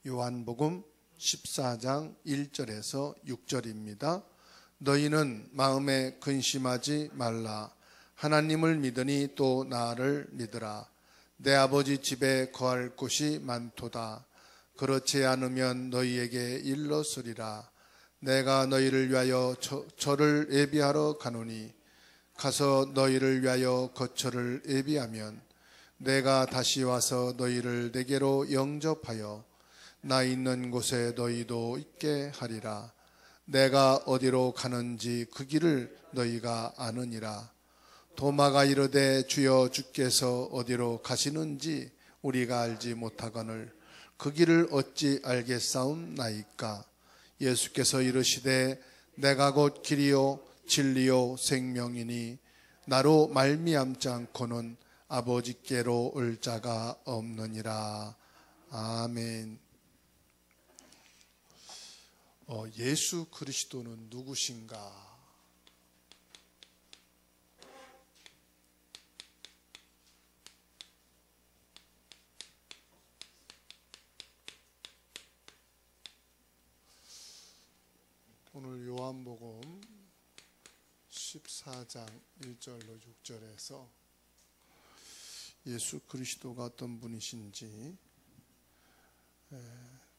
요한복음 14장 1절에서 6절입니다. 너희는 마음에 근심하지 말라. 하나님을 믿으니 또 나를 믿으라. 내 아버지 집에 거할 곳이 많도다. 그렇지 않으면 너희에게 일렀으리라. 내가 너희를 위하여 저를 예비하러 가노니 가서 너희를 위하여 거처를 예비하면 내가 다시 와서 너희를 내게로 영접하여 나 있는 곳에 너희도 있게 하리라. 내가 어디로 가는지 그 길을 너희가 아느니라. 도마가 이르되 주여 주께서 어디로 가시는지 우리가 알지 못하거늘 그 길을 어찌 알겠사옵나이까. 예수께서 이르시되 내가 곧 길이요 진리요 생명이니 나로 말미암지 않고는 아버지께로 올 자가 없느니라. 아멘. 예수 그리스도는 누구신가? 오늘 요한복음 14장 1절로 6절에서 예수 그리스도가 어떤 분이신지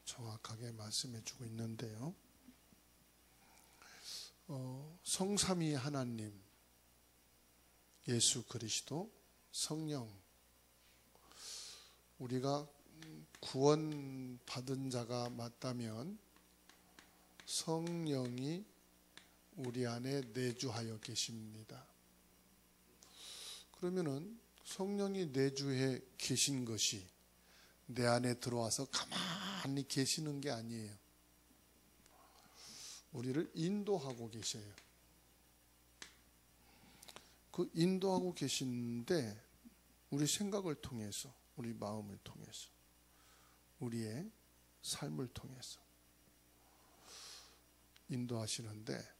정확하게 말씀해 주고 있는데요. 성삼위 하나님, 예수 그리스도, 성령, 우리가 구원 받은 자가 맞다면 성령이 우리 안에 내주하여 계십니다. 그러면은 성령이 내주해 계신 것이 내 안에 들어와서 가만히 계시는 게 아니에요. 우리를 인도하고 계셔요. 그 인도하고 계시는데 우리 생각을 통해서, 우리 마음을 통해서, 우리의 삶을 통해서 인도하시는데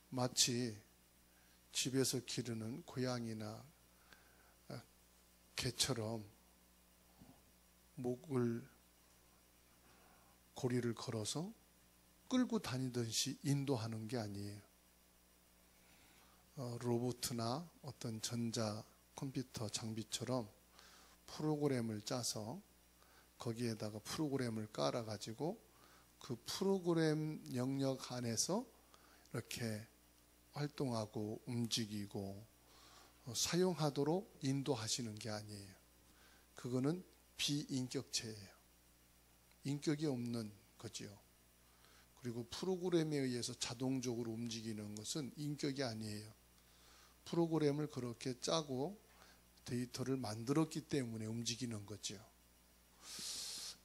마치 집에서 기르는 고양이나 개처럼 고리를 걸어서 끌고 다니듯이 인도하는 게 아니에요. 로봇이나 어떤 전자 컴퓨터 장비처럼 프로그램을 짜서 거기에다가 프로그램을 깔아가지고 그 프로그램 영역 안에서 이렇게 활동하고 움직이고 사용하도록 인도하시는 게 아니에요. 그거는 비인격체예요. 인격이 없는 거지요. 그리고 프로그램에 의해서 자동적으로 움직이는 것은 인격이 아니에요. 프로그램을 그렇게 짜고 데이터를 만들었기 때문에 움직이는 거죠.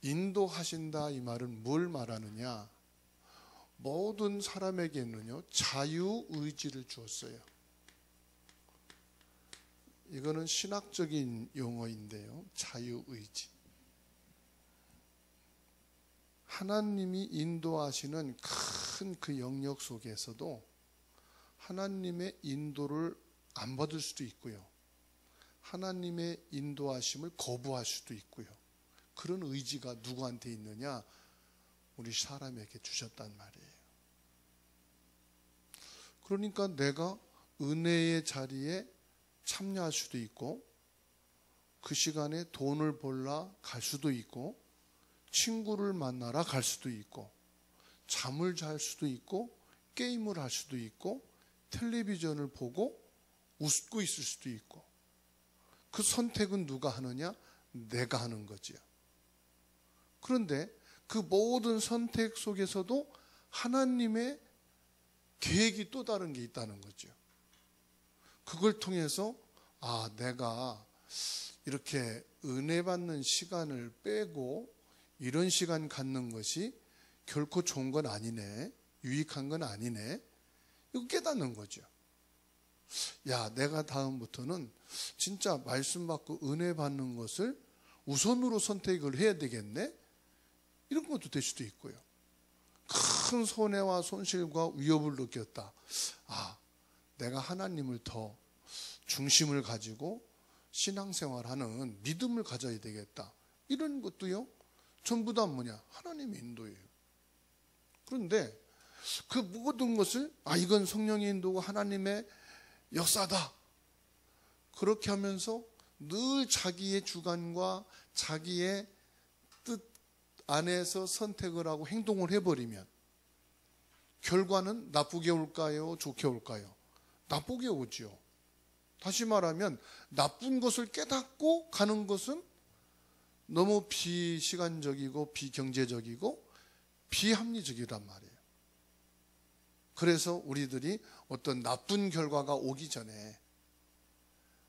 인도하신다 이 말은 뭘 말하느냐? 모든 사람에게는요 자유의지를 주었어요. 이거는 신학적인 용어인데요. 자유의지. 하나님이 인도하시는 큰 그 영역 속에서도 하나님의 인도를 안 받을 수도 있고요. 하나님의 인도하심을 거부할 수도 있고요. 그런 의지가 누구한테 있느냐? 우리 사람에게 주셨단 말이에요. 그러니까 내가 은혜의 자리에 참여할 수도 있고 그 시간에 돈을 벌러 갈 수도 있고 친구를 만나러 갈 수도 있고 잠을 잘 수도 있고 게임을 할 수도 있고 텔레비전을 보고 웃고 있을 수도 있고 그 선택은 누가 하느냐? 내가 하는 거지요. 그런데 그 모든 선택 속에서도 하나님의 계획이 또 다른 게 있다는 거죠. 그걸 통해서 내가 이렇게 은혜 받는 시간을 빼고 이런 시간 갖는 것이 결코 좋은 건 아니네, 유익한 건 아니네, 이거 깨닫는 거죠. 내가 다음부터는 진짜 말씀 받고 은혜 받는 것을 우선으로 선택을 해야 되겠네, 이런 것도 될 수도 있고요. 큰 손해와 손실과 위협을 느꼈다. 내가 하나님을 더 중심을 가지고 신앙생활하는 믿음을 가져야 되겠다. 이런 것도요, 전부 다 뭐냐? 하나님의 인도예요. 그런데 그 모든 것을 이건 성령의 인도고 하나님의 역사다, 그렇게 하면서 늘 자기의 주관과 자기의 뜻 안에서 선택을 하고 행동을 해버리면 결과는 나쁘게 올까요? 좋게 올까요? 나쁘게 오지요. 다시 말하면 나쁜 것을 깨닫고 가는 것은 너무 비시간적이고 비경제적이고 비합리적이란 말이에요. 그래서 우리들이 어떤 나쁜 결과가 오기 전에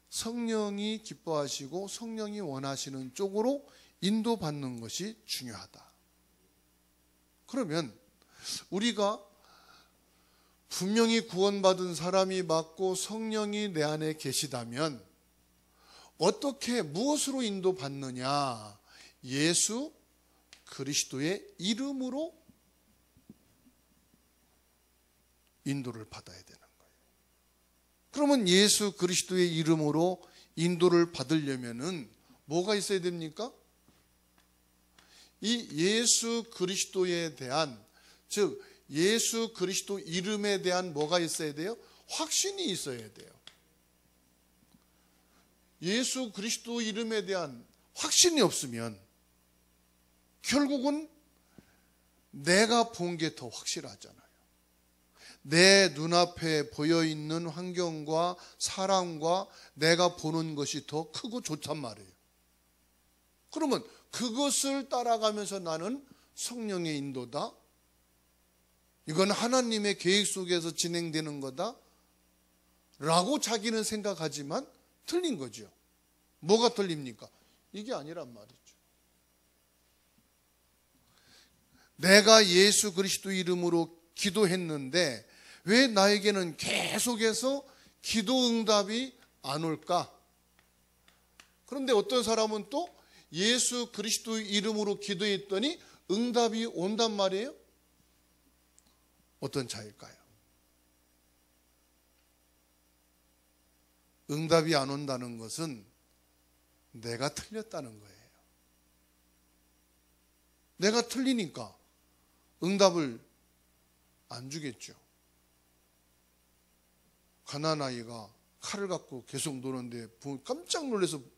성령이 기뻐하시고 성령이 원하시는 쪽으로 인도받는 것이 중요하다. 그러면 우리가 분명히 구원받은 사람이 맞고 성령이 내 안에 계시다면 어떻게, 무엇으로 인도받느냐? 예수 그리스도의 이름으로 인도를 받아야 되는 거예요. 그러면 예수 그리스도의 이름으로 인도를 받으려면은 뭐가 있어야 됩니까? 이 예수 그리스도에 대한, 즉 예수 그리스도 이름에 대한 뭐가 있어야 돼요? 확신이 있어야 돼요. 예수 그리스도 이름에 대한 확신이 없으면 결국은 내가 본 게 더 확실하잖아요. 내 눈앞에 보여있는 환경과 사람과 내가 보는 것이 더 크고 좋단 말이에요. 그러면 그것을 따라가면서 나는 성령의 인도다, 이건 하나님의 계획 속에서 진행되는 거다 라고 자기는 생각하지만 틀린 거죠. 뭐가 틀립니까? 이게 아니란 말이죠. 내가 예수 그리스도 이름으로 기도했는데 왜 나에게는 계속해서 기도 응답이 안 올까? 그런데 어떤 사람은 또 예수 그리스도 이름으로 기도했더니 응답이 온단 말이에요. 어떤 차이일까요? 응답이 안 온다는 것은 내가 틀렸다는 거예요. 내가 틀리니까 응답을 안 주겠죠. 가난아이가 칼을 갖고 계속 노는데 깜짝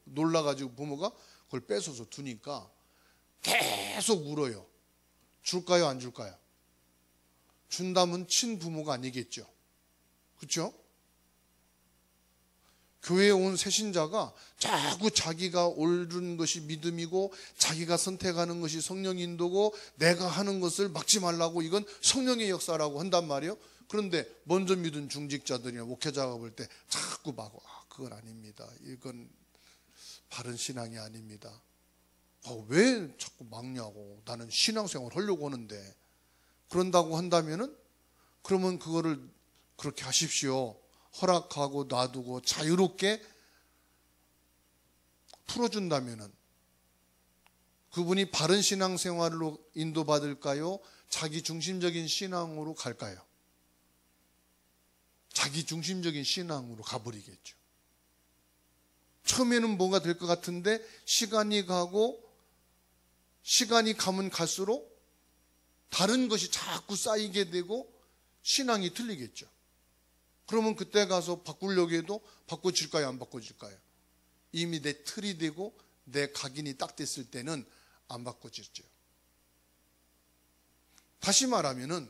놀라가지고 부모가 그걸 뺏어서 두니까 계속 울어요. 줄까요? 안 줄까요? 준다면 친부모가 아니겠죠. 그렇죠? 교회에 온 새신자가 자꾸 자기가 옳은 것이 믿음이고 자기가 선택하는 것이 성령 인도고 내가 하는 것을 막지 말라고, 이건 성령의 역사라고 한단 말이에요. 그런데 먼저 믿은 중직자들이나 목회자가 볼 때 자꾸 막 그건 아닙니다. 이건 바른 신앙이 아닙니다. 왜 자꾸 막냐고. 나는 신앙생활 하려고 하는데. 그런다고 한다면은 그러면 그거를 그렇게 하십시오. 허락하고 놔두고 자유롭게 풀어준다면은 그분이 바른 신앙생활로 인도받을까요? 자기 중심적인 신앙으로 갈까요? 자기 중심적인 신앙으로 가버리겠죠. 처음에는 뭐가 될 것 같은데 시간이 가면 갈수록 다른 것이 자꾸 쌓이게 되고 신앙이 틀리겠죠. 그러면 그때 가서 바꾸려고 해도 바꿔질까요? 안 바꿔질까요? 이미 내 틀이 되고 내 각인이 딱 됐을 때는 안 바꿔지죠. 다시 말하면은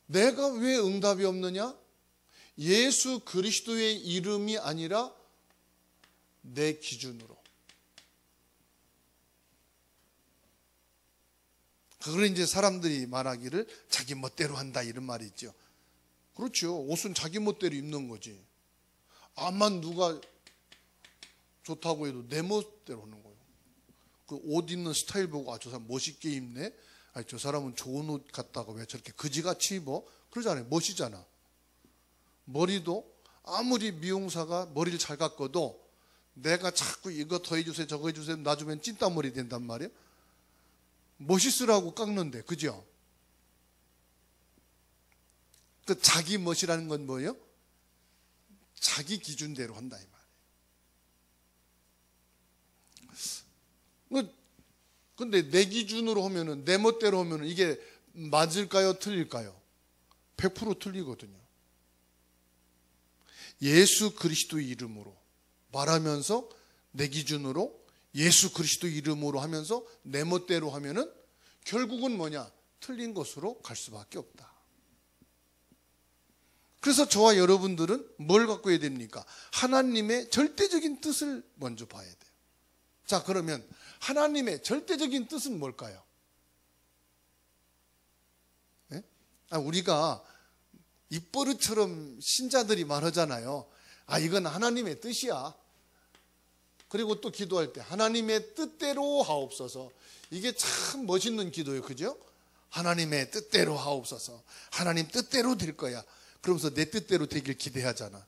내가 왜 응답이 없느냐? 예수 그리스도의 이름이 아니라 내 기준으로. 그걸 이제 사람들이 말하기를 자기 멋대로 한다 이런 말이 있죠. 그렇죠. 옷은 자기 멋대로 입는 거지. 암만 누가 좋다고 해도 내 멋대로 하는 거예요. 그 옷 입는 스타일 보고 저 사람 멋있게 입네. 저 사람은 좋은 옷 갖다가 왜 저렇게 그지같이 입어? 그러잖아요. 멋이잖아. 머리도 아무리 미용사가 머리를 잘 깎아도 내가 자꾸 이거 더 해주세요 저거 해주세요 놔주면 찐따머리 된단 말이에요. 멋있으라고 깎는데, 그죠? 그 자기 멋이라는 건 뭐예요? 자기 기준대로 한다 이 말이에요. 근데 내 기준으로 하면은, 내 멋대로 하면은 이게 맞을까요? 틀릴까요? 100% 틀리거든요. 예수 그리스도 이름으로 말하면서 내 기준으로 예수 그리스도 이름으로 하면서 내 멋대로 하면은 결국은 뭐냐? 틀린 것으로 갈 수밖에 없다. 그래서 저와 여러분들은 뭘 갖고 해야 됩니까? 하나님의 절대적인 뜻을 먼저 봐야 돼요. 자, 그러면 하나님의 절대적인 뜻은 뭘까요? 네? 우리가 입버릇처럼 신자들이 말하잖아요. 이건 하나님의 뜻이야. 그리고 또 기도할 때 하나님의 뜻대로 하옵소서. 이게 참 멋있는 기도예요. 그죠? 하나님의 뜻대로 하옵소서. 하나님 뜻대로 될 거야. 그러면서 내 뜻대로 되길 기대하잖아.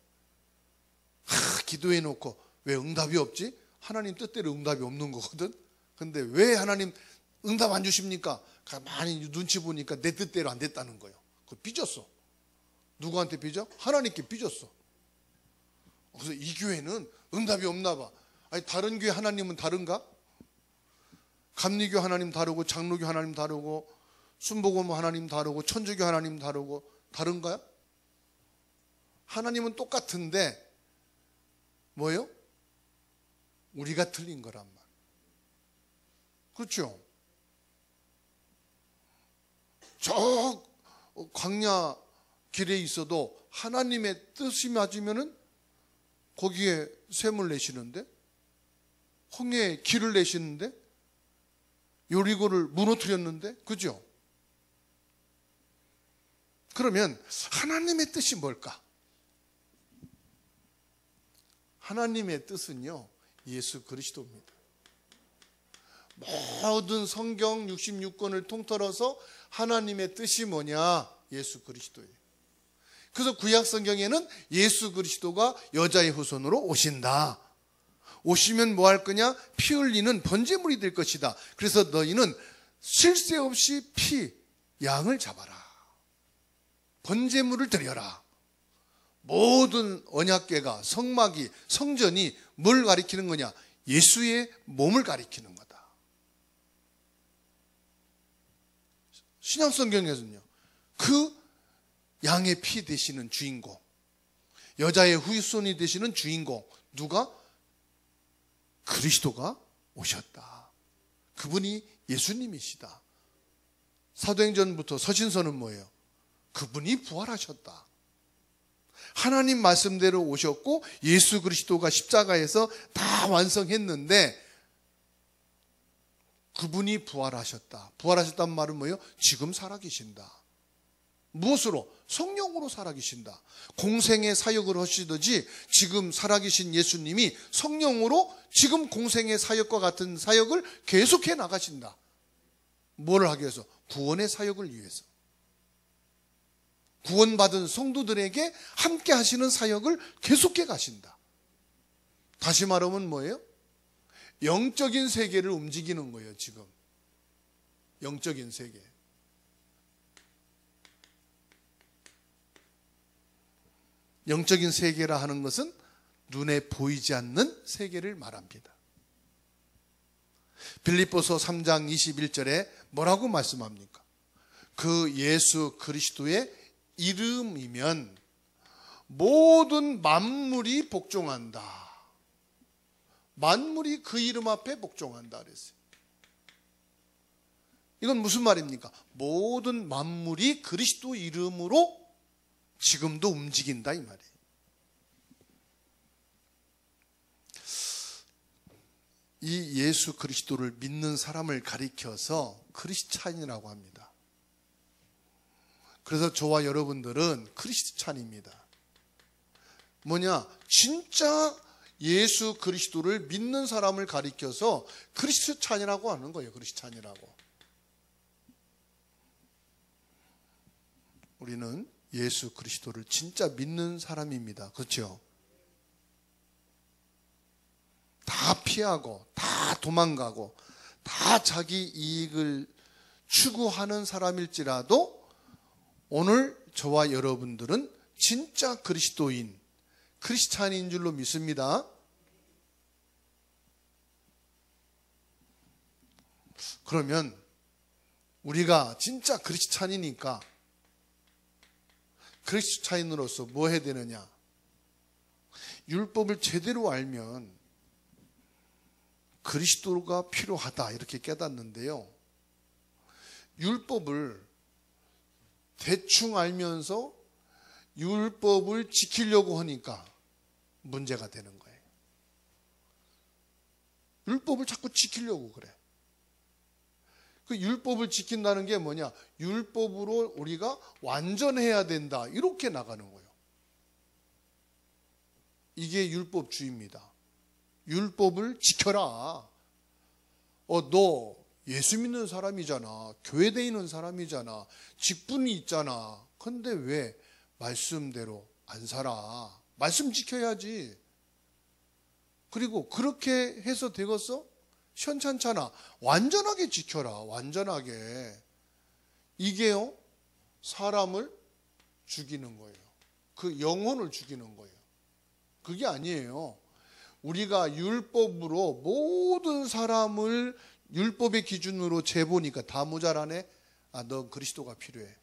기도해 놓고 왜 응답이 없지? 하나님 뜻대로 응답이 없는 거거든. 근데 왜 하나님 응답 안 주십니까? 가만히 눈치 보니까 내 뜻대로 안 됐다는 거예요. 그거 삐졌어. 누구한테 삐져? 하나님께 삐졌어. 그래서 이 교회는 응답이 없나 봐. 다른 교회 하나님은 다른가? 감리교 하나님 다르고, 장로교 하나님 다르고, 순복음 하나님 다르고, 천주교 하나님 다르고, 다른가요? 하나님은 똑같은데 뭐예요? 우리가 틀린 거란 말. 그렇죠? 저 광야 길에 있어도 하나님의 뜻이 맞으면은 거기에 샘을 내시는데, 홍해에 길을 내시는데, 요리고를 무너뜨렸는데, 그죠? 그러면 하나님의 뜻이 뭘까? 하나님의 뜻은요, 예수 그리스도입니다. 모든 성경 66권을 통틀어서 하나님의 뜻이 뭐냐? 예수 그리스도예요. 그래서 구약 성경에는 예수 그리스도가 여자의 후손으로 오신다. 오시면 뭐 할 거냐? 피 흘리는 번제물이 될 것이다. 그래서 너희는 쉴 새 없이 양을 잡아라. 번제물을 드려라. 모든 언약궤가, 성막이, 성전이 뭘 가리키는 거냐? 예수의 몸을 가리키는 거다. 신약 성경에서는요, 그 양의 피 되시는 주인공, 여자의 후손이 되시는 주인공, 누가? 그리스도가 오셨다. 그분이 예수님이시다. 사도행전부터 서신서는 뭐예요? 그분이 부활하셨다. 하나님 말씀대로 오셨고 예수 그리스도가 십자가에서 다 완성했는데 그분이 부활하셨다. 부활하셨다는 말은 뭐예요? 지금 살아계신다. 무엇으로? 성령으로 살아계신다. 공생의 사역을 하시듯이 지금 살아계신 예수님이 성령으로 지금 공생의 사역과 같은 사역을 계속해 나가신다. 뭐를 하기 위해서? 구원의 사역을 위해서. 구원받은 성도들에게 함께 하시는 사역을 계속해 가신다. 다시 말하면 뭐예요? 영적인 세계를 움직이는 거예요, 지금. 영적인 세계. 영적인 세계라 하는 것은 눈에 보이지 않는 세계를 말합니다. 빌립보서 3장 21절에 뭐라고 말씀합니까? 그 예수 그리스도의 이름이면 모든 만물이 복종한다. 만물이 그 이름 앞에 복종한다 그랬어요. 이건 무슨 말입니까? 모든 만물이 그리스도 이름으로 지금도 움직인다 이 말이에요. 이 예수 그리스도를 믿는 사람을 가리켜서 크리스찬이라고 합니다. 그래서 저와 여러분들은 크리스찬입니다. 뭐냐? 진짜 예수 그리스도를 믿는 사람을 가리켜서 크리스찬이라고 하는 거예요. 크리스찬이라고. 우리는 예수 그리스도를 진짜 믿는 사람입니다. 그렇죠? 다 피하고 다 도망가고 다 자기 이익을 추구하는 사람일지라도 오늘 저와 여러분들은 진짜 그리스도인, 크리스찬인 줄로 믿습니다. 그러면 우리가 진짜 그리스찬이니까 그리스찬인으로서 뭐 해야 되느냐? 율법을 제대로 알면 그리스도가 필요하다 이렇게 깨닫는데요. 율법을 대충 알면서 율법을 지키려고 하니까 문제가 되는 거예요. 율법을 자꾸 지키려고 그래. 그 율법을 지킨다는 게 뭐냐? 율법으로 우리가 완전해야 된다. 이렇게 나가는 거예요. 이게 율법주의입니다. 율법을 지켜라. 너 예수 믿는 사람이잖아. 교회 다니는 사람이잖아. 직분이 있잖아. 근데 왜 말씀대로 안 살아? 말씀 지켜야지. 그리고 그렇게 해서 되겠어? 현찮잖아. 완전하게 지켜라. 완전하게. 이게요, 사람을 죽이는 거예요. 그 영혼을 죽이는 거예요. 그게 아니에요. 우리가 율법으로 모든 사람을 율법의 기준으로 재보니까 다 모자라네. 너 그리스도가 필요해.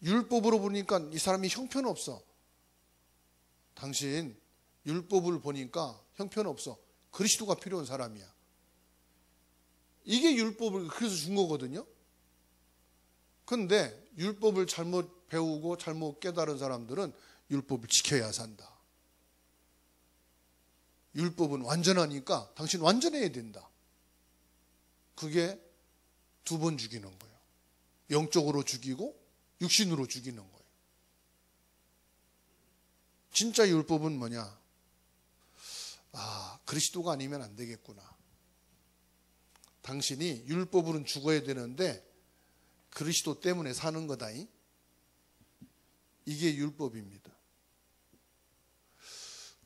율법으로 보니까 이 사람이 형편없어. 당신 율법을 보니까 형편없어. 그리스도가 필요한 사람이야. 이게 율법을 그래서 준 거거든요. 근데 율법을 잘못 배우고 잘못 깨달은 사람들은 율법을 지켜야 산다. 율법은 완전하니까 당신 완전해야 된다. 그게 두 번 죽이는 거예요. 영적으로 죽이고 육신으로 죽이는 거예요. 진짜 율법은 뭐냐? 그리스도가 아니면 안 되겠구나. 당신이 율법으로는 죽어야 되는데 그리스도 때문에 사는 거다잉. 이게 율법입니다.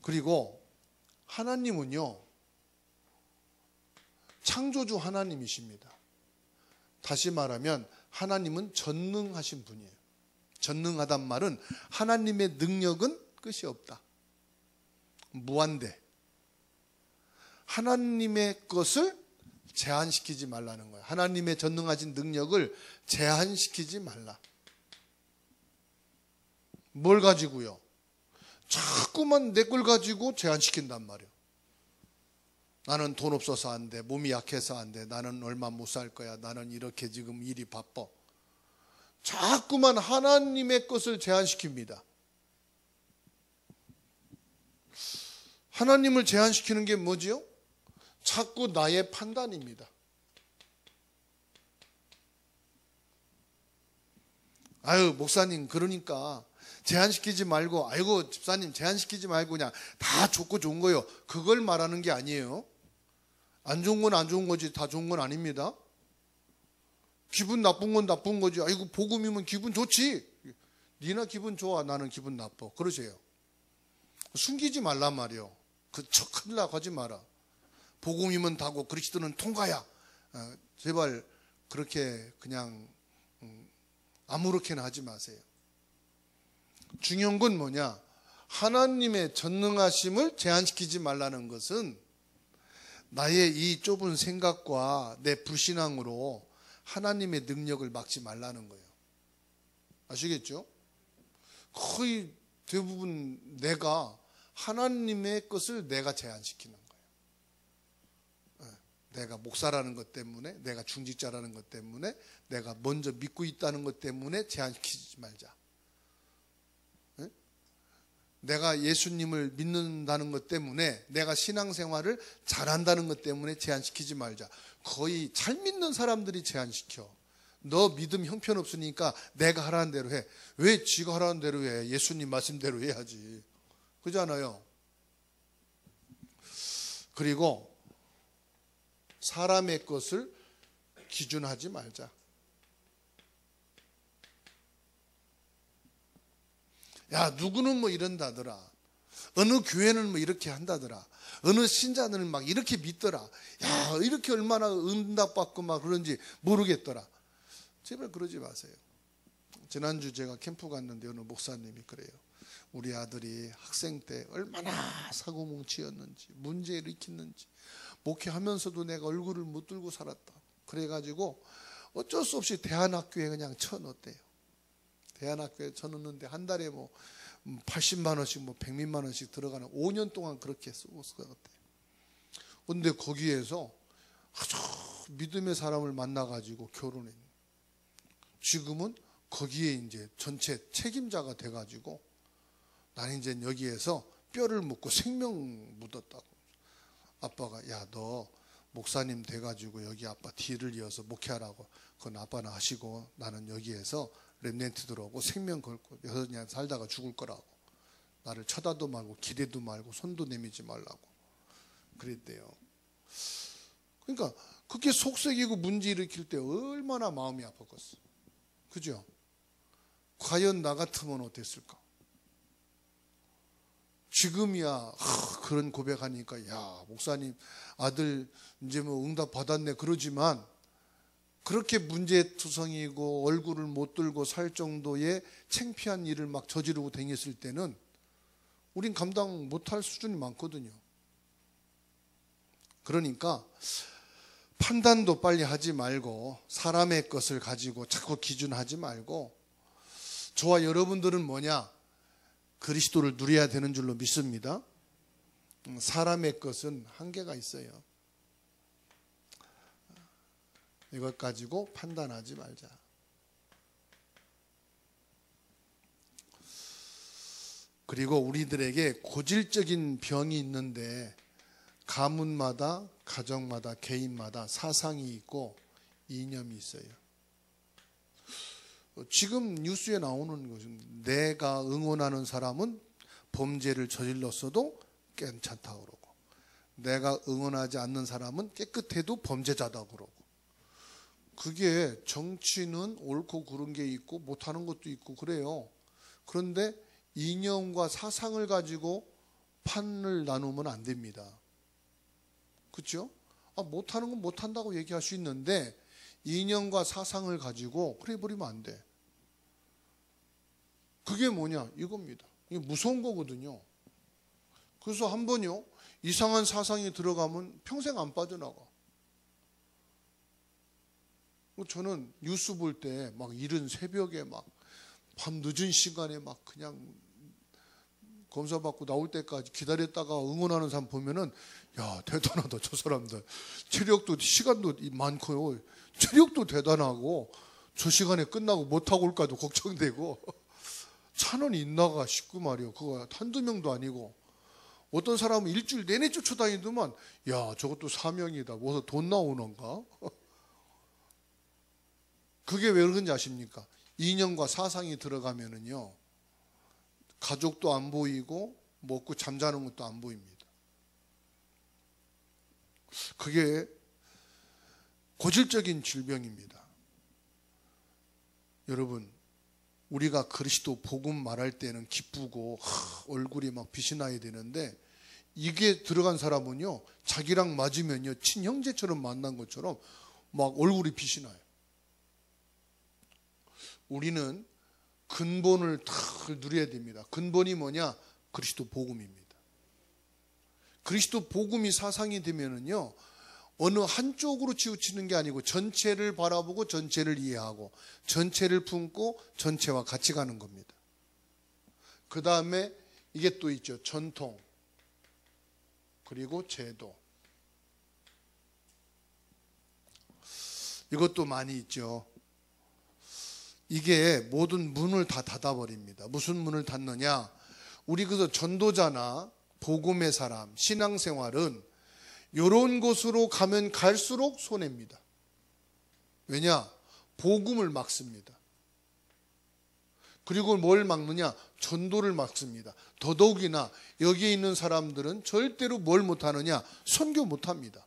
그리고 하나님은요, 창조주 하나님이십니다. 다시 말하면 하나님은 전능하신 분이에요. 전능하단 말은 하나님의 능력은 끝이 없다. 무한대. 하나님의 것을 제한시키지 말라는 거예요. 하나님의 전능하신 능력을 제한시키지 말라. 뭘 가지고요? 자꾸만 내 걸 가지고 제한시킨단 말이에요. 나는 돈 없어서 안 돼. 몸이 약해서 안 돼. 나는 얼마 못 살 거야. 나는 이렇게 지금 일이 바빠. 자꾸만 하나님의 것을 제한시킵니다. 하나님을 제한시키는 게 뭐지요? 자꾸 나의 판단입니다. 목사님, 그러니까 제한시키지 말고, 아이고, 집사님, 제한시키지 말고 그냥 다 좋고 좋은 거예요. 그걸 말하는 게 아니에요. 안 좋은 건 안 좋은 거지, 다 좋은 건 아닙니다. 기분 나쁜 건 나쁜 거지. 아이고, 복음이면 기분 좋지. 니나 기분 좋아, 나는 기분 나빠. 그러세요. 숨기지 말란 말이요. 큰일 나고 하지 마라. 복음이면 다고 그리스도는 통과야. 제발 그렇게 그냥 아무렇게나 하지 마세요. 중요한 건 뭐냐? 하나님의 전능하심을 제한시키지 말라는 것은 나의 이 좁은 생각과 내 불신앙으로 하나님의 능력을 막지 말라는 거예요. 아시겠죠? 거의 대부분 내가 하나님의 것을 내가 제한시키는 거예요. 내가 목사라는 것 때문에, 내가 중직자라는 것 때문에, 내가 먼저 믿고 있다는 것 때문에 제한시키지 말자. 내가 예수님을 믿는다는 것 때문에, 내가 신앙생활을 잘한다는 것 때문에 제한시키지 말자. 거의 잘 믿는 사람들이 제한시켜. 너 믿음 형편없으니까 내가 하라는 대로 해. 왜 지가 하라는 대로 해? 예수님 말씀대로 해야지. 그렇잖아요. 그리고 사람의 것을 기준하지 말자. 야, 누구는 뭐 이런다더라. 어느 교회는 뭐 이렇게 한다더라. 어느 신자들은 막 이렇게 믿더라. 야, 이렇게 얼마나 응답받고 막 그런지 모르겠더라. 제발 그러지 마세요. 지난주 제가 캠프 갔는데 어느 목사님이 그래요. 우리 아들이 학생 때 얼마나 사고뭉치였는지, 문제 일으켰는지, 목회하면서도 내가 얼굴을 못 들고 살았다. 그래가지고 어쩔 수 없이 대안학교에 그냥 쳐넣었대요. 대안학교에 쳐넣는데 한 달에 뭐 80만 원씩 뭐 100만 원씩 들어가는 5년 동안 그렇게 쓰고 썼대요. 근데 거기에서 아주 믿음의 사람을 만나가지고 결혼했네. 지금은 거기에 이제 전체 책임자가 돼가지고 나는 이제 여기에서 뼈를 묻고 생명 묻었다고. 아빠가 야, 너 목사님 돼가지고 여기 아빠 뒤를 이어서 목회하라고. 그건 아빠는 하시고 나는 여기에서 렘넌트 들어오고 생명 걸고 6년 살다가 죽을 거라고. 나를 쳐다도 말고 기대도 말고 손도 내밀지 말라고 그랬대요. 그러니까 그렇게 속썩이고 문제 일으킬 때 얼마나 마음이 아팠겠어. 그죠? 과연 나 같으면 어땠을까? 지금이야 그런 고백하니까 야, 목사님 아들 이제 뭐 응답 받았네 그러지만 그렇게 문제투성이고 얼굴을 못 들고 살 정도의 창피한 일을 막 저지르고 다녔을 때는 우린 감당 못할 수준이 많거든요. 그러니까 판단도 빨리 하지 말고 사람의 것을 가지고 자꾸 기준하지 말고 저와 여러분들은 뭐냐? 그리스도를 누려야 되는 줄로 믿습니다. 사람의 것은 한계가 있어요. 이것 가지고 판단하지 말자. 그리고 우리들에게 고질적인 병이 있는데 가문마다, 가정마다, 개인마다 사상이 있고 이념이 있어요. 지금 뉴스에 나오는 것은 내가 응원하는 사람은 범죄를 저질렀어도 괜찮다고 그러고 내가 응원하지 않는 사람은 깨끗해도 범죄자다 그러고 그게 정치는 옳고 그른 게 있고 못하는 것도 있고 그래요. 그런데 이념과 사상을 가지고 판을 나누면 안 됩니다. 그렇죠? 못하는 건 못한다고 얘기할 수 있는데 이념과 사상을 가지고 그래 버리면 안 돼. 그게 뭐냐? 이겁니다. 이게 무서운 거거든요. 그래서 한 번요 이상한 사상이 들어가면 평생 안 빠져나가. 저는 뉴스 볼 때 막 이른 새벽에 막 밤 늦은 시간에 막 그냥 검사받고 나올 때까지 기다렸다가 응원하는 사람 보면은 야, 대단하다 저 사람들. 체력도 시간도 많고요. 체력도 대단하고 저 시간에 끝나고 못하고 올까도 걱정되고 차는 있나가 싶고 말이요. 그거 한두 명도 아니고 어떤 사람은 일주일 내내 쫓아다니더만 야, 저것도 사명이다. 뭐서 돈 나오는가? 그게 왜 그런지 아십니까? 이념과 사상이 들어가면은요 가족도 안 보이고 먹고 잠자는 것도 안 보입니다. 그게 고질적인 질병입니다. 여러분, 우리가 그리스도 복음 말할 때는 기쁘고 얼굴이 막 빛이 나야 되는데 이게 들어간 사람은요 자기랑 맞으면요 친형제처럼 만난 것처럼 막 얼굴이 빛이 나요. 우리는 근본을 다 누려야 됩니다. 근본이 뭐냐? 그리스도 복음입니다. 그리스도 복음이 사상이 되면은요 어느 한쪽으로 치우치는 게 아니고 전체를 바라보고 전체를 이해하고 전체를 품고 전체와 같이 가는 겁니다. 그 다음에 이게 또 있죠. 전통 그리고 제도. 이것도 많이 있죠. 이게 모든 문을 다 닫아버립니다. 무슨 문을 닫느냐? 우리 그래서 전도자나 복음의 사람, 신앙생활은 이런 곳으로 가면 갈수록 손해입니다. 왜냐? 복음을 막습니다. 그리고 뭘 막느냐? 전도를 막습니다. 더더욱이나 여기에 있는 사람들은 절대로 뭘 못하느냐? 선교 못합니다.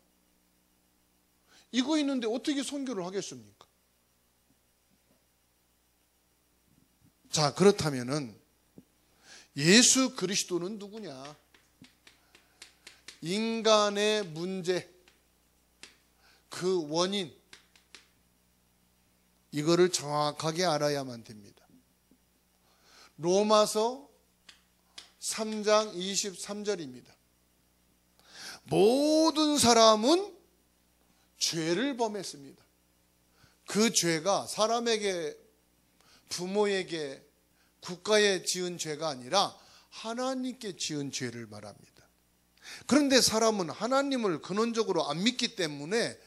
이거 있는데 어떻게 선교를 하겠습니까? 자, 그렇다면은 예수 그리스도는 누구냐? 인간의 문제, 그 원인, 이거를 정확하게 알아야만 됩니다. 로마서 3장 23절입니다. 모든 사람은 죄를 범했습니다. 그 죄가 사람에게, 부모에게, 국가에 지은 죄가 아니라 하나님께 지은 죄를 말합니다. 그런데 사람은 하나님을 근원적으로 안 믿기 때문에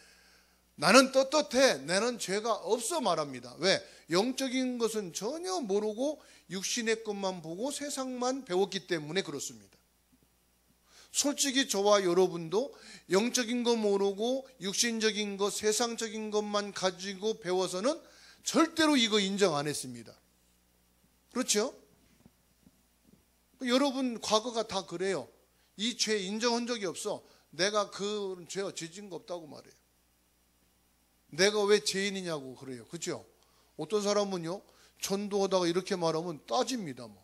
나는 떳떳해, 나는 죄가 없어 말합니다. 왜? 영적인 것은 전혀 모르고 육신의 것만 보고 세상만 배웠기 때문에 그렇습니다. 솔직히 저와 여러분도 영적인 거 모르고 육신적인 것, 세상적인 것만 가지고 배워서는 절대로 이거 인정 안 했습니다. 그렇죠? 여러분 과거가 다 그래요. 이 죄 인정한 적이 없어. 내가 그 죄 지은 거 없다고 말해요. 내가 왜 죄인이냐고 그래요. 그렇죠? 어떤 사람은요, 전도하다가 이렇게 말하면 따집니다. 뭐.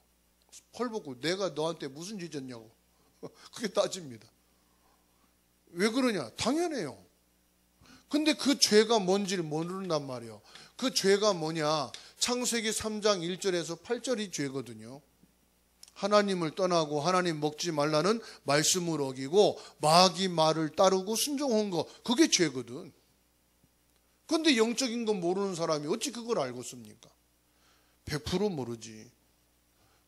펄벗고 내가 너한테 무슨 죄 졌냐고. 그게 따집니다. 왜 그러냐? 당연해요. 근데 그 죄가 뭔지를 모른단 말이에요. 그 죄가 뭐냐? 창세기 3장 1절에서 8절이 죄거든요. 하나님을 떠나고 하나님 먹지 말라는 말씀을 어기고 마귀 말을 따르고 순종한 거, 그게 죄거든. 근데 영적인 거 모르는 사람이 어찌 그걸 알겠습니까? 100% 모르지.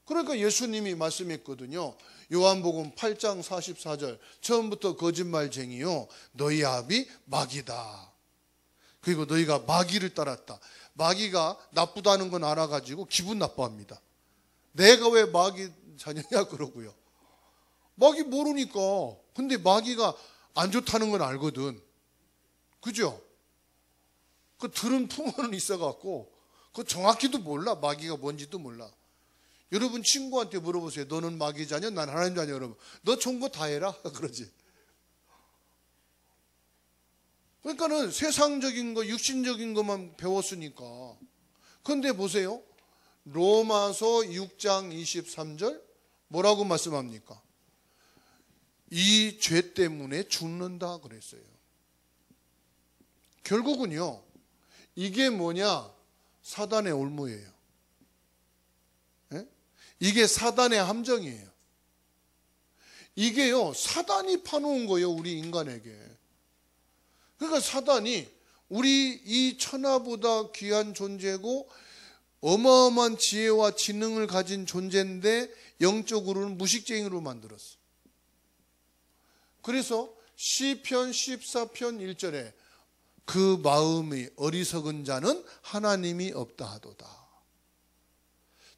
그러니까 예수님이 말씀했거든요. 요한복음 8장 44절, 처음부터 거짓말쟁이요, 너희 아비 마귀다. 그리고 너희가 마귀를 따랐다. 마귀가 나쁘다는 건 알아가지고 기분 나빠합니다. 내가 왜 마귀 자녀냐 그러고요. 마귀 모르니까. 근데 마귀가 안 좋다는 건 알거든. 그죠? 그 들은 풍어는 있어갖고 그 정확히도 몰라. 마귀가 뭔지도 몰라. 여러분 친구한테 물어보세요. 너는 마귀 자녀? 난 하나님 자녀. 여러분 너 좋은 거 다 해라 그러지. 그러니까는 세상적인 거, 육신적인 것만 배웠으니까. 그런데 보세요. 로마서 6장 23절 뭐라고 말씀합니까? 이 죄 때문에 죽는다 그랬어요. 결국은요, 이게 뭐냐? 사단의 올무예요. 예? 이게 사단의 함정이에요. 이게요, 사단이 파놓은 거예요, 우리 인간에게. 그러니까 사단이 우리 이 천하보다 귀한 존재고 어마어마한 지혜와 지능을 가진 존재인데 영적으로는 무식쟁이로 만들었어. 그래서 시편 14편 1절에 그 마음이 어리석은 자는 하나님이 없다 하도다.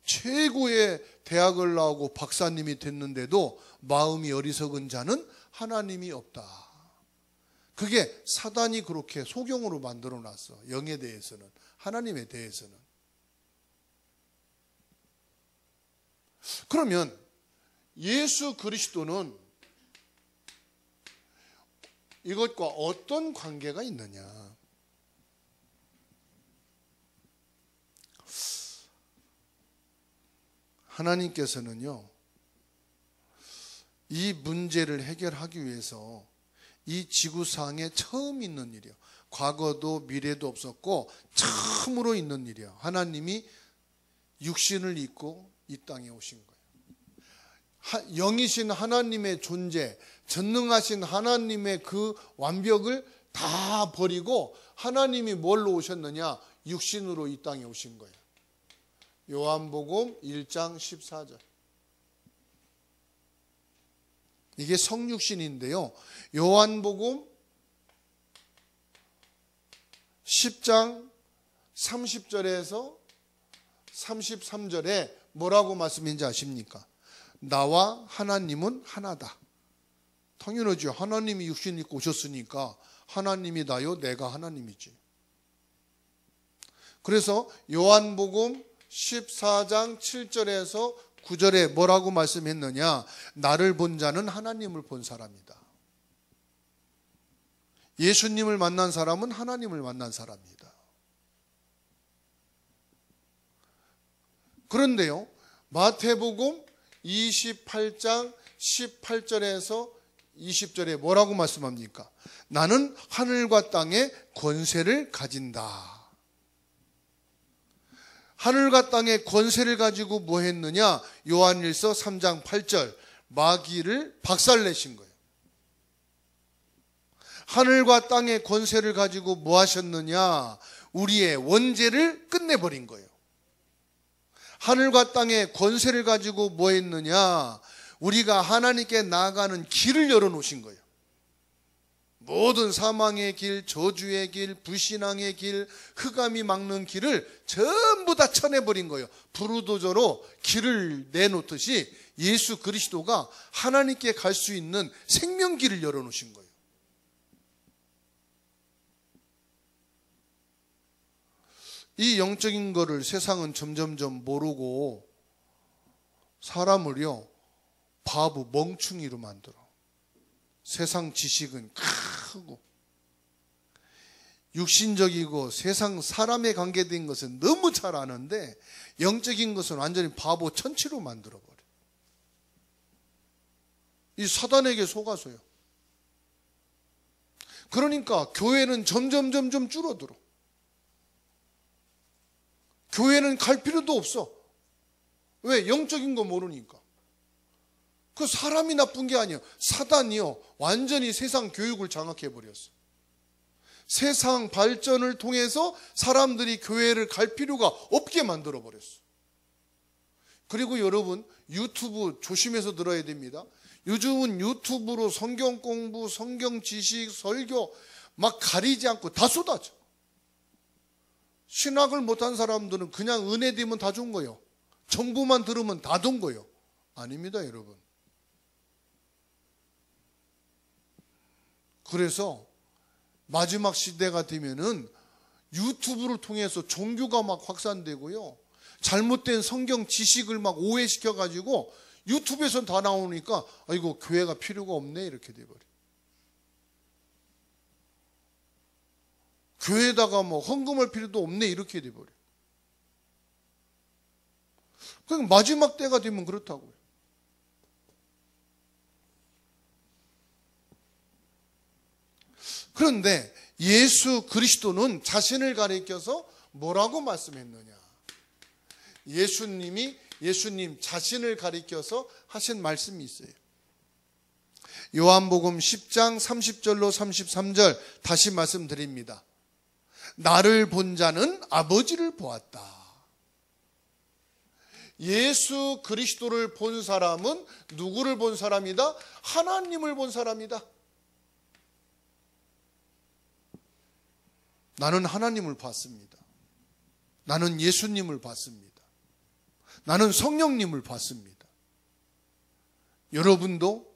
최고의 대학을 나오고 박사님이 됐는데도 마음이 어리석은 자는 하나님이 없다. 그게 사단이 그렇게 소경으로 만들어 놨어. 영에 대해서는, 하나님에 대해서는. 그러면 예수 그리스도는 이것과 어떤 관계가 있느냐? 하나님께서는요, 이 문제를 해결하기 위해서 이 지구상에 처음 있는 일이요, 과거도 미래도 없었고 처음으로 있는 일이요, 하나님이 육신을 입고 이 땅에 오신 거예요. 영이신 하나님의 존재, 전능하신 하나님의 그 완벽을 다 버리고 하나님이 뭘로 오셨느냐? 육신으로 이 땅에 오신 거예요. 요한복음 1장 14절. 이게 성육신인데요, 요한복음 10장 30절에서 33절에 뭐라고 말씀인지 아십니까? 나와 하나님은 하나다. 당연하죠. 하나님이 육신 입고 오셨으니까 하나님이 나요, 내가 하나님이지. 그래서 요한복음 14장 7절에서 9절에 뭐라고 말씀했느냐? 나를 본 자는 하나님을 본 사람이다. 예수님을 만난 사람은 하나님을 만난 사람이다. 그런데요, 마태복음 28장 18절에서 20절에 뭐라고 말씀합니까? 나는 하늘과 땅의 권세를 가진다. 하늘과 땅의 권세를 가지고 뭐 했느냐? 요한일서 3장 8절, 마귀를 박살내신 거예요. 하늘과 땅의 권세를 가지고 뭐 하셨느냐? 우리의 원죄를 끝내버린 거예요. 하늘과 땅의 권세를 가지고 뭐 했느냐? 우리가 하나님께 나아가는 길을 열어놓으신 거예요. 모든 사망의 길, 저주의 길, 불신앙의 길, 흑암이 막는 길을 전부 다 쳐내버린 거예요. 부르도저로 길을 내놓듯이 예수 그리스도가 하나님께 갈 수 있는 생명길을 열어놓으신 거예요. 이 영적인 거를 세상은 점점점 모르고 사람을요, 바보, 멍충이로 만들어. 세상 지식은 크고 육신적이고 세상 사람에 관계된 것은 너무 잘 아는데 영적인 것은 완전히 바보 천치로 만들어버려. 이 사단에게 속아서요. 그러니까 교회는 점점 줄어들어. 교회는 갈 필요도 없어. 왜? 영적인 거 모르니까. 그 사람이 나쁜 게 아니에요. 사단이요, 완전히 세상 교육을 장악해버렸어. 세상 발전을 통해서 사람들이 교회를 갈 필요가 없게 만들어버렸어. 그리고 여러분, 유튜브 조심해서 들어야 됩니다. 요즘은 유튜브로 성경 공부, 성경 지식, 설교 막 가리지 않고 다 쏟아져. 신학을 못한 사람들은 그냥 은혜 되면 다 준 거예요. 정보만 들으면 다 된 거예요. 아닙니다, 여러분. 그래서 마지막 시대가 되면은 유튜브를 통해서 종교가 막 확산되고요. 잘못된 성경 지식을 막 오해시켜가지고 유튜브에선 다 나오니까 아이고, 교회가 필요가 없네, 이렇게 돼버려. 교회에다가 뭐 헌금할 필요도 없네, 이렇게 돼버려. 그러니까 마지막 때가 되면 그렇다고요. 그런데 예수 그리스도는 자신을 가리켜서 뭐라고 말씀했느냐? 예수님 자신을 가리켜서 하신 말씀이 있어요. 요한복음 10장 30절로 33절 다시 말씀드립니다. 나를 본 자는 아버지를 보았다. 예수 그리스도를 본 사람은 누구를 본 사람이다? 하나님을 본 사람이다. 나는 하나님을 봤습니다. 나는 예수님을 봤습니다. 나는 성령님을 봤습니다. 여러분도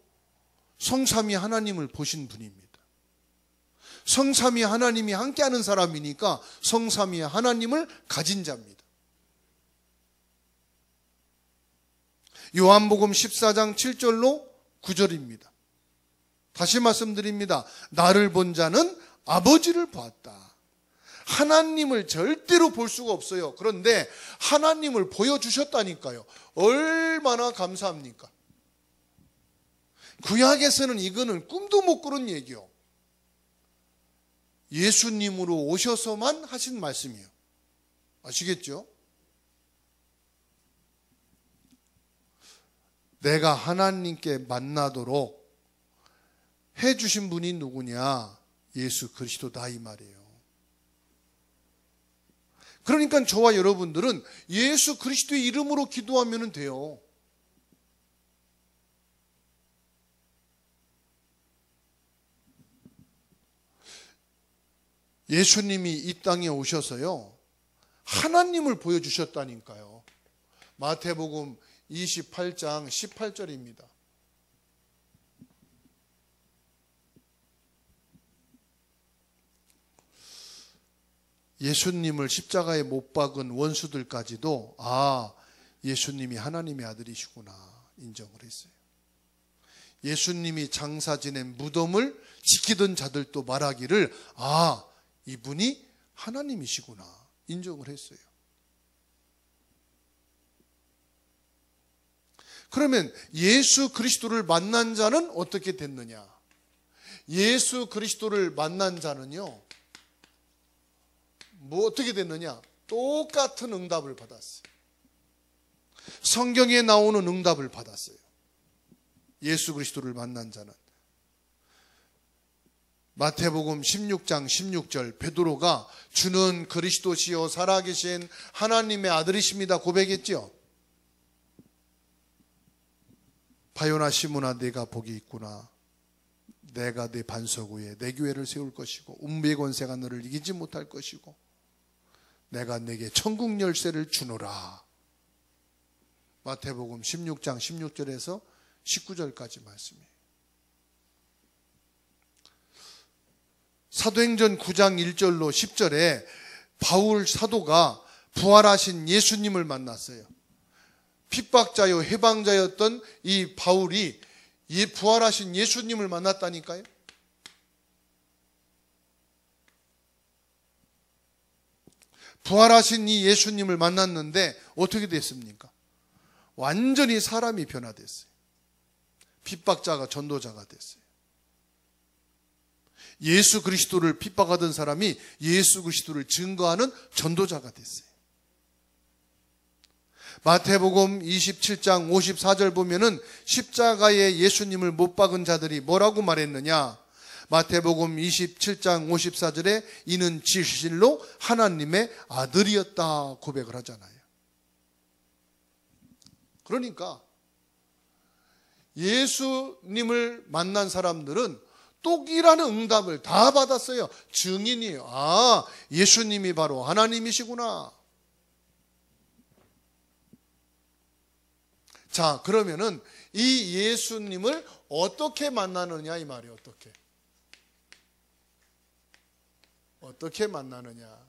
성삼위 하나님을 보신 분입니다. 성삼위 하나님이 함께하는 사람이니까 성삼위 하나님을 가진 자입니다. 요한복음 14장 7절로 9절입니다. 다시 말씀드립니다. 나를 본 자는 아버지를 보았다. 하나님을 절대로 볼 수가 없어요. 그런데 하나님을 보여주셨다니까요. 얼마나 감사합니까? 구약에서는 이거는 꿈도 못 꾸는 얘기요. 예수님으로 오셔서만 하신 말씀이에요. 아시겠죠? 내가 하나님께 만나도록 해주신 분이 누구냐? 예수 그리스도다, 이 말이에요. 그러니까 저와 여러분들은 예수 그리스도의 이름으로 기도하면 돼요. 예수님이 이 땅에 오셔서요, 하나님을 보여주셨다니까요. 마태복음 28장 18절입니다. 예수님을 십자가에 못 박은 원수들까지도 예수님이 하나님의 아들이시구나 인정을 했어요. 예수님이 장사 지낸 무덤을 지키던 자들도 말하기를 이분이 하나님이시구나 인정을 했어요. 그러면 예수 그리스도를 만난 자는 어떻게 됐느냐? 예수 그리스도를 만난 자는요, 어떻게 됐느냐? 똑같은 응답을 받았어요. 성경에 나오는 응답을 받았어요. 예수 그리스도를 만난 자는 마태복음 16장 16절 베드로가 주는 그리스도시요 살아계신 하나님의 아들이십니다 고백했죠. 바요나 시므나 네가 복이 있구나. 내가 네 반석 위에 내 교회를 세울 것이고 운명의 권세가 너를 이기지 못할 것이고 내가 네게 천국 열쇠를 주노라. 마태복음 16장 16절에서 19절까지 말씀이에요. 사도행전 9장 1절로 10절에 바울 사도가 부활하신 예수님을 만났어요. 핍박자요 해방자였던 이 바울이 부활하신 예수님을 만났다니까요. 부활하신 이 예수님을 만났는데 어떻게 됐습니까? 완전히 사람이 변화됐어요. 핍박자가 전도자가 됐어요. 예수 그리스도를 핍박하던 사람이 예수 그리스도를 증거하는 전도자가 됐어요. 마태복음 27장 54절 보면은 십자가에 예수님을 못 박은 자들이 뭐라고 말했느냐? 마태복음 27장 54절에 이는 진실로 하나님의 아들이었다 고백을 하잖아요. 그러니까 예수님을 만난 사람들은 똑이라는 응답을 다 받았어요. 증인이에요. 아, 예수님이 바로 하나님이시구나. 자, 그러면은 이 예수님을 어떻게 만나느냐 이 말이에요. 어떻게 만나느냐.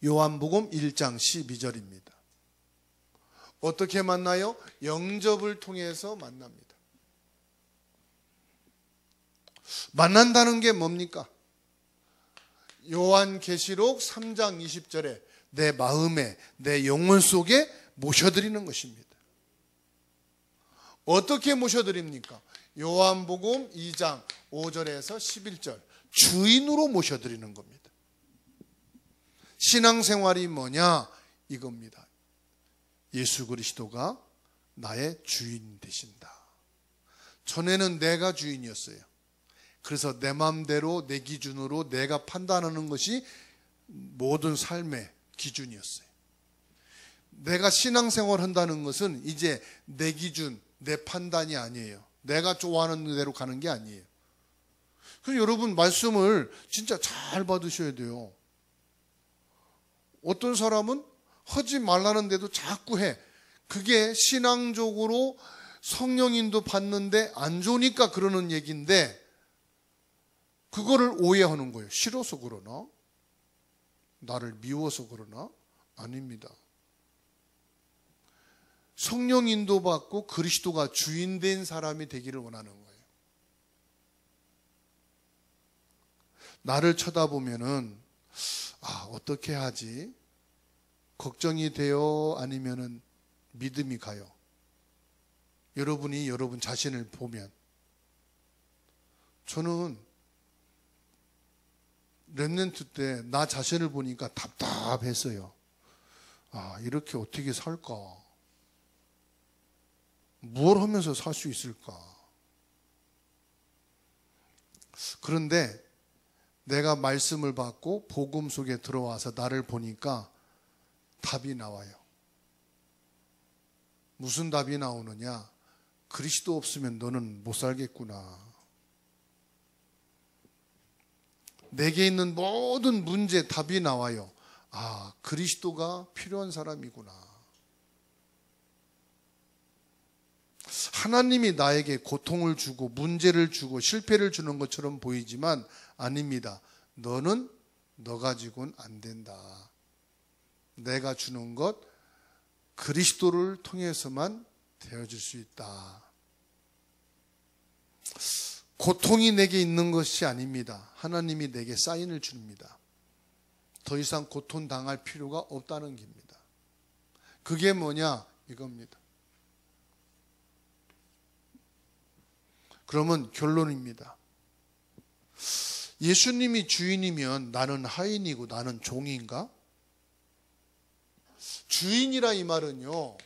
요한복음 1장 12절입니다. 어떻게 만나요? 영접을 통해서 만납니다. 만난다는 게 뭡니까? 요한계시록 3장 20절에 내 마음에 내 영혼 속에 모셔드리는 것입니다. 어떻게 모셔드립니까? 요한복음 2장 5절에서 11절 주인으로 모셔드리는 겁니다. 신앙생활이 뭐냐? 이겁니다. 예수 그리스도가 나의 주인 되신다. 전에는 내가 주인이었어요. 그래서 내 마음대로 내 기준으로 내가 판단하는 것이 모든 삶의 기준이었어요. 내가 신앙생활 한다는 것은 이제 내 기준, 내 판단이 아니에요. 내가 좋아하는 대로 가는 게 아니에요. 그래서 여러분 말씀을 진짜 잘 받으셔야 돼요. 어떤 사람은 하지 말라는데도 자꾸 해. 그게 신앙적으로 성령인도 받는데 안 좋으니까 그러는 얘기인데 그거를 오해하는 거예요. 싫어서 그러나? 나를 미워서 그러나? 아닙니다. 성령 인도받고 그리스도가 주인된 사람이 되기를 원하는 거예요. 나를 쳐다보면은 어떻게 하지? 걱정이 돼요? 아니면은 믿음이 가요? 여러분이 여러분 자신을 보면 저는 렘넌트 때 나 자신을 보니까 답답했어요. 이렇게 어떻게 살까? 뭘 하면서 살 수 있을까? 그런데 내가 말씀을 받고 복음 속에 들어와서 나를 보니까 답이 나와요. 무슨 답이 나오느냐? 그리스도 없으면 너는 못 살겠구나. 내게 있는 모든 문제 답이 나와요. 그리스도가 필요한 사람이구나. 하나님이 나에게 고통을 주고 문제를 주고 실패를 주는 것처럼 보이지만 아닙니다. 너는 너 가지고는 안 된다. 내가 주는 것 그리스도를 통해서만 되어질 수 있다. 고통이 내게 있는 것이 아닙니다. 하나님이 내게 사인을 줍니다. 더 이상 고통 당할 필요가 없다는 겁니다. 그게 뭐냐? 이겁니다. 그러면 결론입니다. 예수님이 주인이면 나는 하인이고 나는 종인가? 주인이라 이 말은요,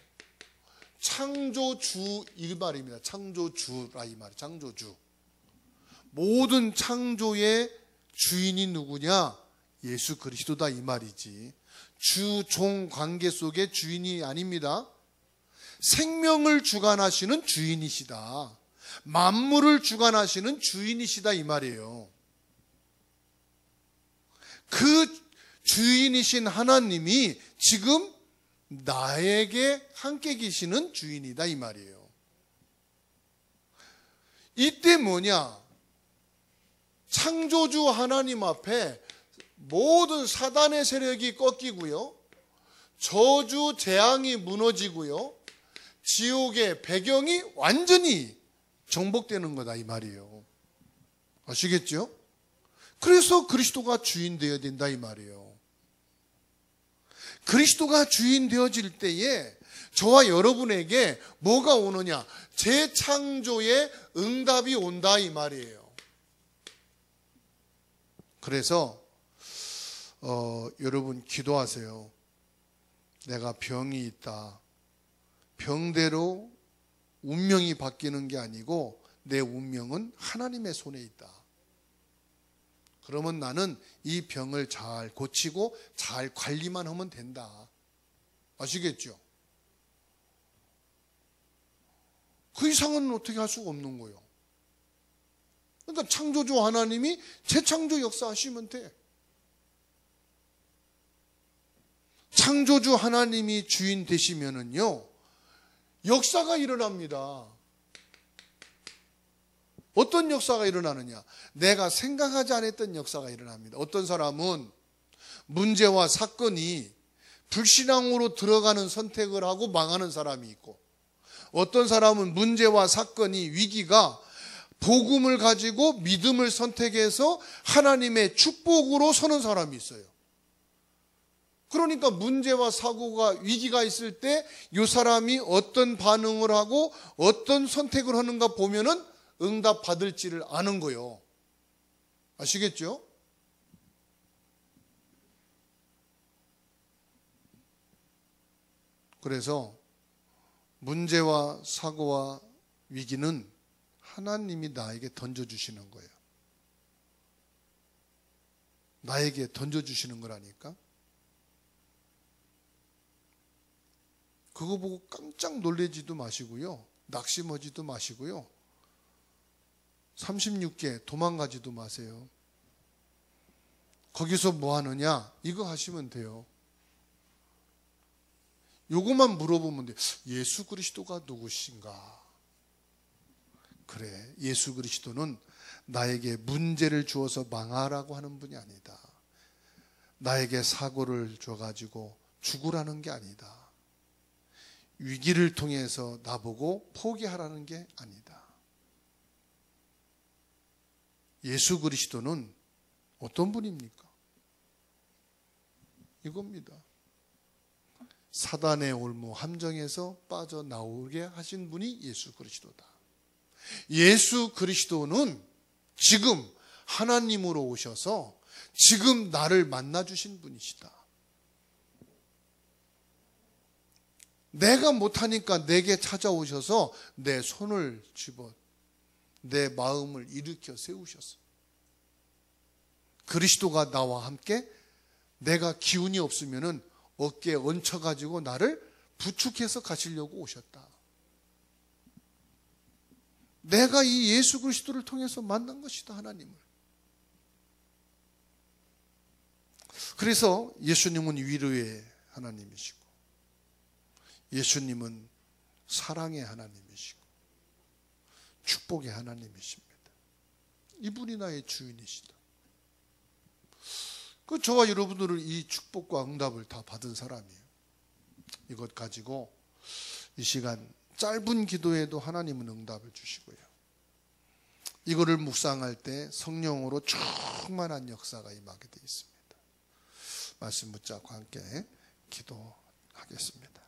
창조주 이 말입니다. 창조주라 이 말이에요. 창조주. 모든 창조의 주인이 누구냐? 예수 그리스도다 이 말이지. 주종 관계 속의 주인이 아닙니다. 생명을 주관하시는 주인이시다. 만물을 주관하시는 주인이시다 이 말이에요. 그 주인이신 하나님이 지금 나에게 함께 계시는 주인이다 이 말이에요. 이때 뭐냐? 창조주 하나님 앞에 모든 사단의 세력이 꺾이고요, 저주 재앙이 무너지고요, 지옥의 배경이 완전히 정복되는 거다 이 말이에요. 아시겠죠? 그래서 그리스도가 주인 되어야 된다 이 말이에요. 그리스도가 주인 되어질 때에 저와 여러분에게 뭐가 오느냐? 재창조의 응답이 온다 이 말이에요. 그래서 여러분 기도하세요. 내가 병이 있다. 병대로 운명이 바뀌는 게 아니고 내 운명은 하나님의 손에 있다. 그러면 나는 이 병을 잘 고치고 잘 관리만 하면 된다. 아시겠죠? 그 이상은 어떻게 할 수가 없는 거예요. 그러니까 창조주 하나님이 재창조 역사하시면 돼. 창조주 하나님이 주인 되시면은요, 역사가 일어납니다. 어떤 역사가 일어나느냐? 내가 생각하지 않았던 역사가 일어납니다. 어떤 사람은 문제와 사건이 불신앙으로 들어가는 선택을 하고 망하는 사람이 있고, 어떤 사람은 문제와 사건이 위기가 복음을 가지고 믿음을 선택해서 하나님의 축복으로 서는 사람이 있어요. 그러니까 문제와 사고가 위기가 있을 때 이 사람이 어떤 반응을 하고 어떤 선택을 하는가 보면은 응답 받을지를 아는 거예요. 아시겠죠? 그래서 문제와 사고와 위기는 하나님이 나에게 던져주시는 거예요. 나에게 던져주시는 거라니까. 그거 보고 깜짝 놀라지도 마시고요, 낙심하지도 마시고요, 36개 도망가지도 마세요. 거기서 뭐 하느냐? 이거 하시면 돼요. 요것만 물어보면 돼요. 예수 그리스도가 누구신가? 그래, 예수 그리스도는 나에게 문제를 주어서 망하라고 하는 분이 아니다. 나에게 사고를 줘가지고 죽으라는 게 아니다. 위기를 통해서 나보고 포기하라는 게 아니다. 예수 그리스도는 어떤 분입니까? 이겁니다. 사단의 올무 함정에서 빠져나오게 하신 분이 예수 그리스도다. 예수 그리스도는 지금 하나님으로 오셔서 지금 나를 만나주신 분이시다. 내가 못하니까 내게 찾아오셔서 내 손을 집어 내 마음을 일으켜 세우셨어. 그리스도가 나와 함께 내가 기운이 없으면은 어깨에 얹혀가지고 나를 부축해서 가시려고 오셨다. 내가 이 예수 그리스도를 통해서 만난 것이다, 하나님을. 그래서 예수님은 위로의 하나님이시고, 예수님은 사랑의 하나님이시고, 축복의 하나님이십니다. 이분이 나의 주인이시다. 그 저와 여러분들은 이 축복과 응답을 다 받은 사람이에요. 이것 가지고 이 시간 짧은 기도에도 하나님은 응답을 주시고요, 이거를 묵상할 때 성령으로 충만한 역사가 임하게 되어 있습니다. 말씀 붙잡고 함께 기도하겠습니다.